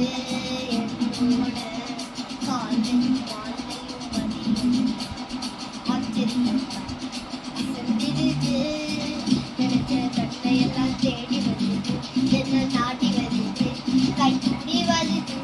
என்னோட காலையும் மாலையும் மதியும் ஆச்சரியம் சென்றிருக்கு. நினைச்ச கண்ணையெல்லாம் தேடி வருது, என்ன நாடி வருது, கை கூடி வருது.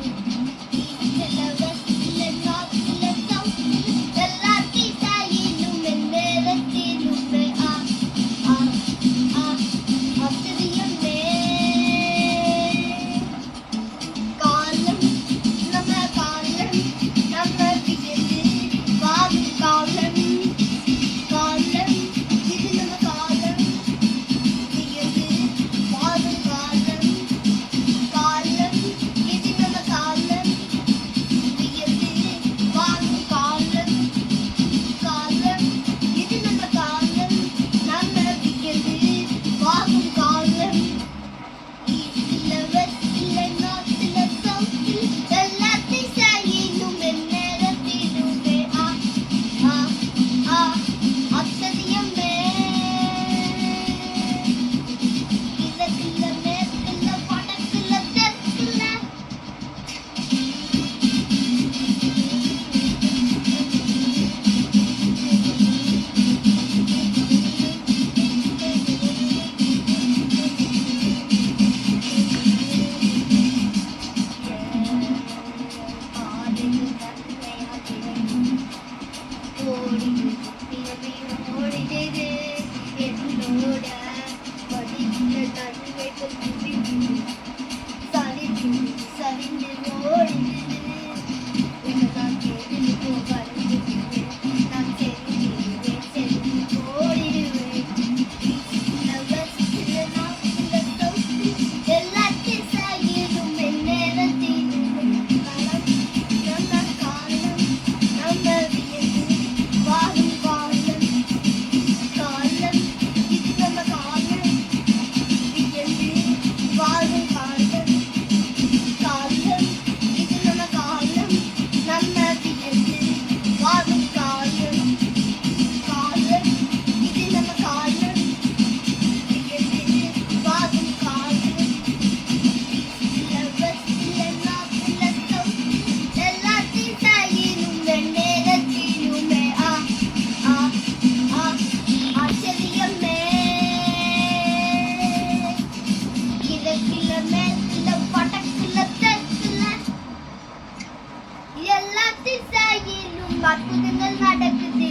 அற்புதங்கள் நடக்குது.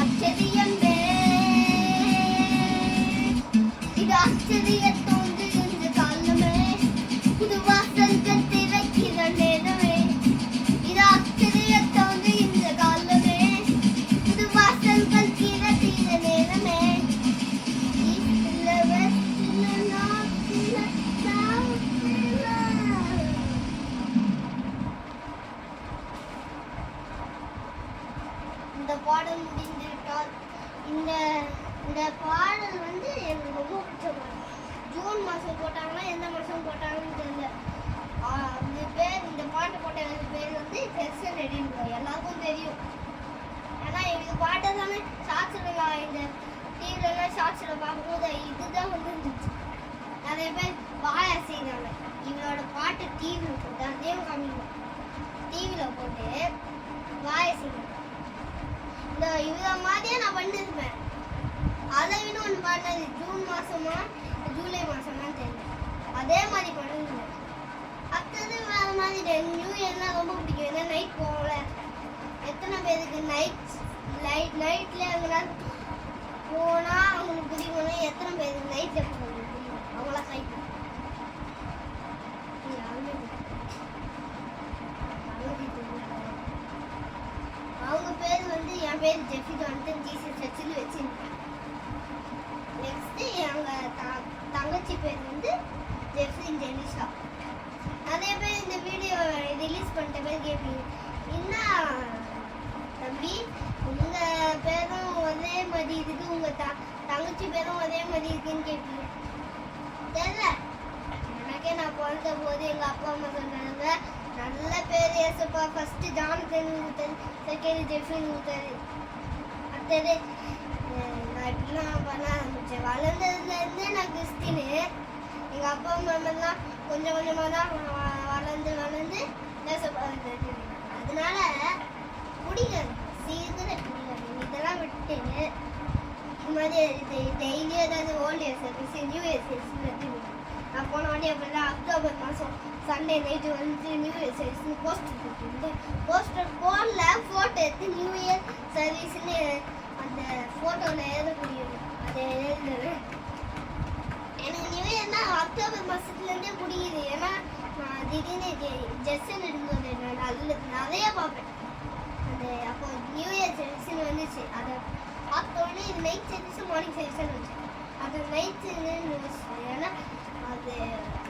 ஆச்சரியமே இது ஆச்சரியத்தோன்று இந்த காலமே புது வாசல்கள் திறக்கிற நேரமே. இது ஆச்சரியத்தோன்று இந்த காலமே புது வாசல்கள் திறக்கிற நேரமே. இந்த பாடல் முடிந்துவிட்டால் இந்த பாடல் வந்து எனக்கு ரொம்ப பிடிச்ச பாடல். ஜூன் மாதம் போட்டாங்கன்னா எந்த மாதம் போட்டாங்கன்னு தெரியல. அந்த பேர் இந்த பாட்டு போட்ட பேர் வந்து பெர்சன் ரெடின்னு எல்லாருக்கும் தெரியும். ஏன்னா எனக்கு பாட்டு தானே ஷார்ட்ஸில் இந்த டிவிலலாம் ஷார்ட்ஸில் பார்க்கும்போது இதுதான் வந்து இருந்துச்சு. நிறைய பேர் வாயா செய்கிறாங்க. இவனோட பாட்டு டிவியில் போட்டு அதையும் காமிக்கணும். டிவியில் போட்டு வாய செய்யணும். இந்த இவ்வளோ மாதிரியே நான் பண்ணிருப்பேன். அதை விட ஒன்று பண்ணது ஜூன் மாதமா ஜூலை மாதமான்னு தெரியல. அதே மாதிரி பண்ணிருந்தேன். அடுத்தது வேறு மாதிரி நியூ இயர்னா ரொம்ப பிடிக்கும். ஏன்னா நைட் போகல. எத்தனை பேருக்கு நைட்டில் எங்கன்னா போனால் அவங்களுக்கு பிடிக்கணும். எத்தனை பேருக்கு நைட்டில் போகணும் பிடிக்கும். அவங்களாம் சைட் அவங்க பேர் வந்து என் பேர் ஜெஃபி ஜான்சன் ஜீசஸ் சர்ச்சில் வச்சுருக்கேன். நெக்ஸ்ட்டு எங்கள் தங்கச்சி பேர் வந்து ஜெஃப்ரின் ஜெனிஷா. நிறைய பேர் இந்த வீடியோ ரிலீஸ் பண்ணிட்ட பேர் கேட்பீங்க, என்ன தம்பி உங்கள் பேரும் ஒரே மாதிரி இருக்குது, உங்கள் தங்கச்சி பேரும் ஒரே மாதிரி இருக்குன்னு கேட்பீங்க. தெரியல, எனக்கே நான் பிறந்த போது எங்கள் அப்பா அம்மா சொன்னாங்க நல்ல பேர் ஏசப்பா. ஃபர்ஸ்ட் ஜானத்தன் ஊத்தாரு, செகண்ட் ஜெஃபின் ஊத்தாரு. அடுத்தது நான் இப்படிலாம் பண்ண ஆரம்பித்தேன். வளர்ந்ததுலேருந்தே நான் கிறிஸ்டினு. எங்கள் எங்கள் அப்பா அம்மாலாம் கொஞ்சம் கொஞ்சமாக தான் வளர்ந்து பேசப்படுறது. அதனால பிடிக்காது, சீக்கிரம் பிடிக்காது. இதெல்லாம் விட்டு இது மாதிரி டெய்லி ஏதாவது old year service, new year service. நான் போன வாட்டி அப்படிலாம் அக்டோபர் மாதம் சண்டே நைட்டு வந்து நியூ இயர் சர்வீஸ்னு போஸ்டர் போட்டு போஸ்டர் போடல, ஃபோட்டோ எடுத்து நியூ இயர் சர்வீஸ்ன்னு அந்த ஃபோட்டோவில் எழுதக்கூடிய அதை எழுதுறேன். எனக்கு நியூ இயர்னா அக்டோபர் மாதத்துலேருந்தே பிடிக்குது. ஏன்னா நான் திடீர்னு ஜெஸ்ஸன் எடுக்கும்போது நான் அதில் நிறைய பார்ப்பேன். அது அப்போ நியூ இயர் சர்வீஸ்ன்னு வந்துச்சு. அதை பார்த்தோன்னே இது நைட் சர்வீஸும் மார்னிங் சர்வீஸ்ன்னு வச்சு அது நைட்டுன்னு வச்சு. ஏன்னா அது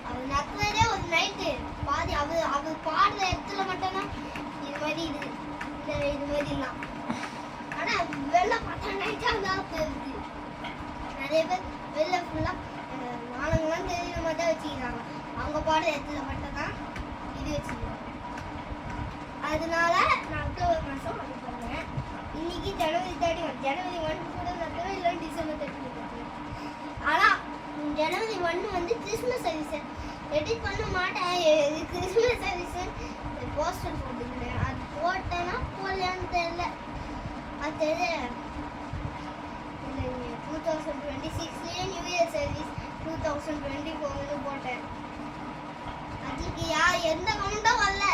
அவர் நத்துறதே ஒரு நைட்டு பாதி அவர் பாடுற இடத்துல மட்டும்தான் இது மாதிரி இது மாதிரிலாம். ஆனால் வெளில பார்த்தா நைட்டாக தான் தெரியுது. நிறைய பேர் வெளில ஃபுல்லாக நானுங்களாம் தெரியுற மாதிரி தான் வச்சுக்கிறாங்க. அவங்க பாடுற இடத்துல மட்டும்தான் இது வச்சுக்கிறாங்க. அதனால நான் அக்டோபர் மாதம் அது பண்ணுவேன். இன்னைக்கு ஜனவரி 31, ஜனவரி 1 கூட நடத்துவேன், இல்லை டிசம்பர் 30 நடத்துவேன். ஆனால் ஜனவரி 1 வந்து கிறிஸ்மஸ் சர்வீஸ் எடிட் பண்ண மாட்டேன். கிறிஸ்மஸ் சர்வீஸ் போஸ்டர் போட்டுக்கிறேன். அது போட்டேன்னா போடலான்னு தெரியல. அது தெரியல. 2026 நியூ இயர் சர்வீஸ் 2024 போட்டேன். அதுக்கு எந்த கமெண்ட்டும் வரல.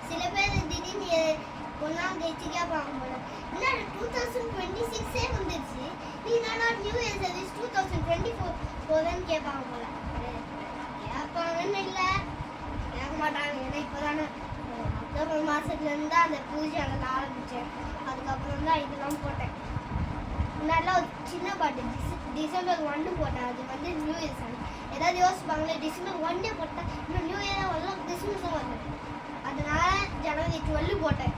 சில பேர் திடீர்னு ஒன்றாம் தேதி கேட்பாங்க போல, என்ன 2026 வந்துருச்சு, நீ நானா நியூ இயர் சர்வீஸ் 2024 போதுன்னு கேட்பாங்க போல. கேட்பாங்கன்னு இல்லை, கேட்க மாட்டாங்க. ஏன்னா இப்போதானே அக்டோபர் மாதத்துலேருந்து தான் அந்த பூஜைலாம் ஆரம்பித்தேன். அதுக்கப்புறம் தான் இதெல்லாம் போட்டேன். முன்னாடிலாம் ஒரு சின்ன பாட்டு டிசம்பர் 1 போட்டேன். அது வந்து நியூ இயர் சர்வீஸ். ஏதாவது யோசிப்பாங்களே, டிசம்பர் 1 போட்டேன், இன்னும் நியூ இயராக வரலாம், கிறிஸ்மஸும் வந்தேன். அதனால ஜனவரி 12 போட்டேன்.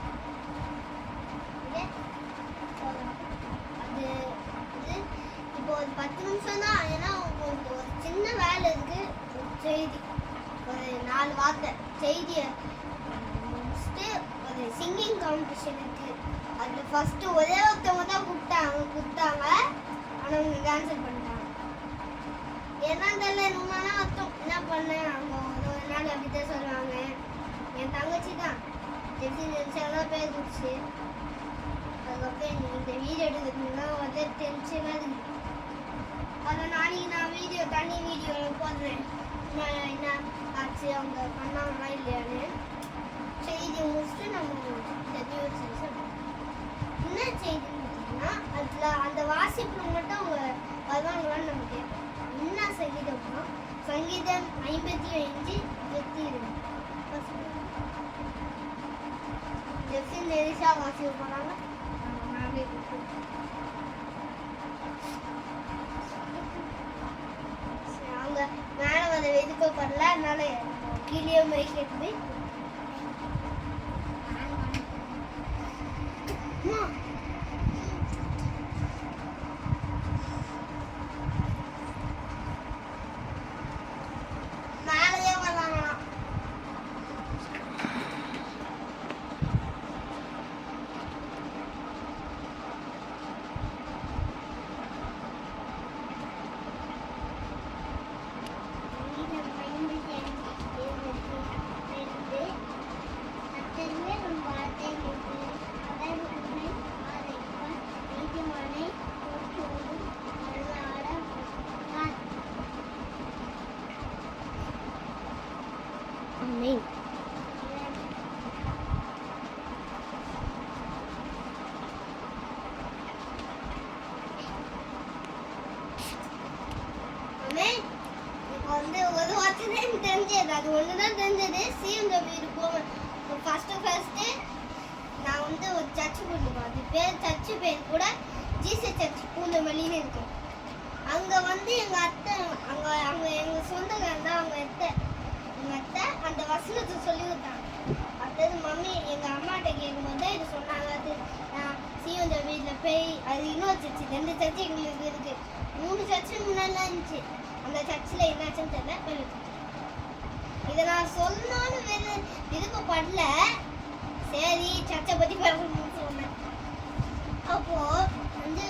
அது இப்போ ஒரு 10 நிமிஷம் தான். ஏன்னா ஒரு சின்ன வேலை இருக்கு. செய்தி ஒரு 4 வார்த்தை செய்தியை முடிச்சுட்டு ஒரு சிங்கிங் காம்படிஷன் இருக்கு. அதில் ஃபர்ஸ்ட் ஒரே ஒருத்தவங்க தான் கூப்பிட்டாங்க. ஆனால் அவங்க கேன்சல் பண்ணிட்டாங்க. என்னன்னு தெரியல. ரொம்பனா அர்த்தம் என்ன பண்ணேன். அவங்க ஒரு நாள் அப்படித்தான் சொல்லுவாங்க. என் தங்கச்சி தான் டென்ஷனாக பேர் குடிச்சு. அதுக்கப்புறம் இந்த வீடியோ எடுக்கிறதுனா வந்து டென்ஷனாக இருக்கு. அதை நாளைக்கு நான் தனி வீடியோ போடுறேன். என்ன ஆச்சு, அவங்க பண்ணாங்களா இல்லையான்னு. செய்தி முடிச்சுட்டு நம்ம இந்த நியூஸ் என்ன செய்தின்னு பார்த்தீங்கன்னா, அதில் அந்த வாசிப்பில் மட்டும் அவங்க வருவாங்களான்னு நம்ம கேட்போம். என்ன சங்கீதம்னா, சங்கீதம் 55 22 ஜெஃப்ஸின் நெரிசா வாசிக்க போனாங்க. அவங்க மேலே வந்து வெதுக்கப்படல, அதனால கீழே மைக் எடுத்து மேலேயே வராங்களாம். Amém. Amém. இப்போ வந்து ஒரு வார்த்தை தெரிஞ்சது. அது ஒன்று தான் தெரிஞ்சது. சிஎம்டபிள்யூ போவேன். ஃபர்ஸ்ட்டு நான் வந்து ஒரு சர்ச்சு போட்டுருக்கோம். அது பேர் சர்ச்சு பேர் கூட ஜீசஸ் சர்ச் பூந்தமல்லின்னு இருக்கு. அங்கே வந்து எங்கள் அத்தை அங்கே எங்கள் சொந்தக்காரன் தான் அவங்க எங்கள் அத்தை அந்த வசனத்தை சொல்லி கொடுத்தாங்க. அடுத்தது மம்மி எங்கள் அம்மாட்ட கேட்கும்போது தான் இது சொன்னாங்க. அது சிஎம்டபிள்யூவில் போய் அது இன்னொரு சர்ச்சு, 2 சர்ச்சு எங்களுக்கு இருக்குது. 3 சர்ச்சு முன்னாடிலாம் இருந்துச்சு. அந்த சர்ச்சில் என்னாச்சுன்னு தெரியல. போயிருக்கு. இதை நான் சொன்னாலும் விருப்பப்படல. சரி சர்ச்சை பற்றி பேசணும்னு சொன்னேன். அப்போது வந்து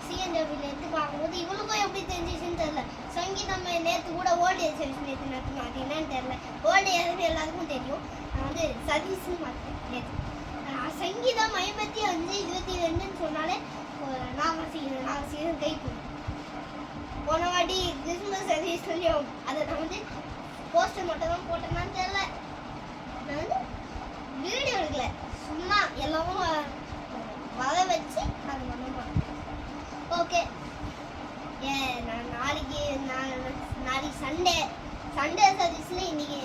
சிஎன்டபிள்யூ எடுத்து பார்க்கும்போது இவளுக்கும் எப்படி தெரிஞ்சிச்சுன்னு தெரியல. சங்கீதம் நேற்று கூட ஓல்டு ஏஜ் செஷன் நேற்று நடத்தினாங்க, என்னன்னு தெரியல. ஓல்டு ஏஜ் எல்லாருக்கும் தெரியும். நான் வந்து சதீஷ்னு மாற்றேன் நேற்று. சங்கீதம் 55-22ன்னு சொன்னாலே நான் சீக்கிரம் கை போடுவேன். போன வாட்டி கிறிஸ்மஸ் சர்வீஸ்லையும் அதை நான் வந்து போஸ்டர் மட்டும் தான் போட்டேன்னான்னு தெரியல. நான் வந்து வீடியோ எடுக்கல, சும்மா எல்லாமும் வர வச்சு அது பண்ண. ஓகே, நான் நாளைக்கு சண்டே சர்வீஸில் இன்னைக்கு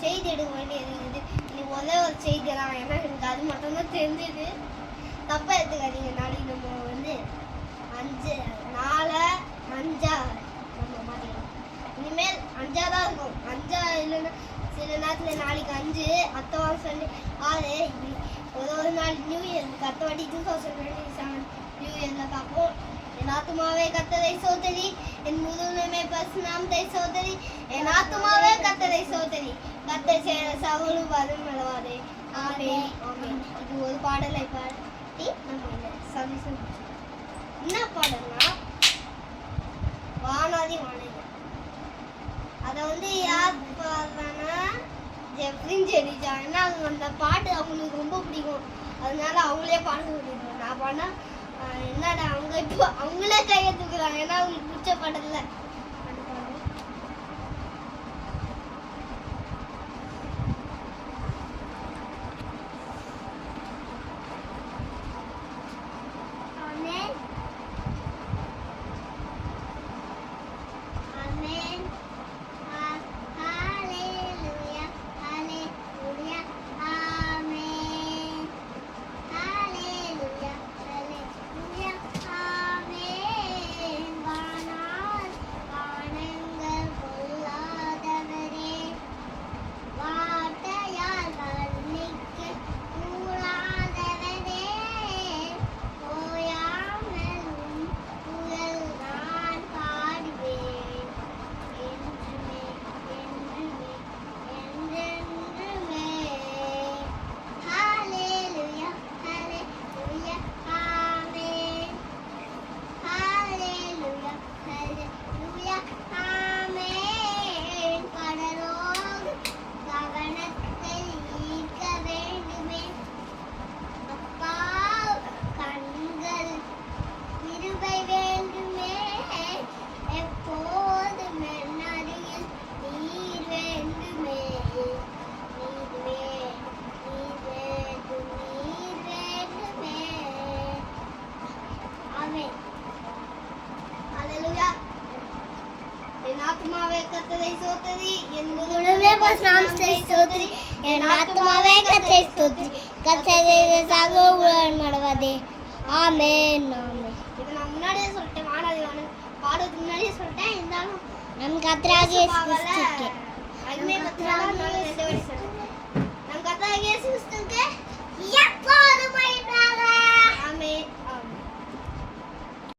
செய்தி எடுக்க வேண்டியது இருக்குது. இன்னைக்கு ஒரே ஒரு செய்தி தான், ஏன்னா எனக்கு அது மட்டும்தான் தெரிஞ்சது. தப்பாக எடுத்துக்காதீங்க. நாளைக்கு நம்ம வந்து 5 நம்ம மாற்றிக்கலாம். இனிமேல் 5 தான் இருக்கும். 5 இல்லைன்னா சில நேரத்தில் நாளைக்கு 5, அடுத்த வாரம் சண்டே 6. ஒரு நாள் நியூ இயர், அடுத்த வாட்டி 2027 நியூ இயரில் பார்ப்போம். என் ஆத்துமாவே கர்த்தரை ஸ்தோத்திரி, என் முழுமே பரிசுநாமத்தை ஸ்தோத்திரி, என் ஆத்துமாவே கர்த்தரை ஸ்தோத்திரி, கர்த்தர் செய்த சகல உபகாரம் மறவாதே. ஆமென் ஆமென். இது ஒரு பாடலை பாடி நம்ம இந்த சர்வீஸ் என்ன பாடல்னா வானாதி வானதி. அதை வந்து யார் பாடுறாங்கன்னா ஜெஃப்ரின் ஜெரிஜா. ஏன்னா அவங்க அந்த பாட்டு அவங்களுக்கு ரொம்ப பிடிக்கும், அதனால அவங்களே பாட சொல்லிடுவோம். நான் பாடினா என்னடா அவங்க இப்போ அவங்களே கையை தூக்குறாங்க, ஏன்னா அவங்களுக்கு பிடிச்ச பாடல. ஆத்மாவே கர்த்தரை ஸ்தோத்திரி, என் முழுமே பரிசுநாமத்தை ஸ்தோத்திரி, என் ஆத்மாவே கர்த்தரை ஸ்தோத்திரி, கர்த்தர் செய்த சகல உபகாரம் மறவாதே. ஆமென் ஆமென். இது நான் முன்னாடியே சொல்லிட்டேன், வானாதி வானதி பாடுறதுக்கு முன்னாடியே சொல்லிட்டேன். இருந்தாலும் நம் கர்த்தராகிய இயேசு கிறிஸ்துவுக்கு அருமை கர்த்தராகிய இயேசு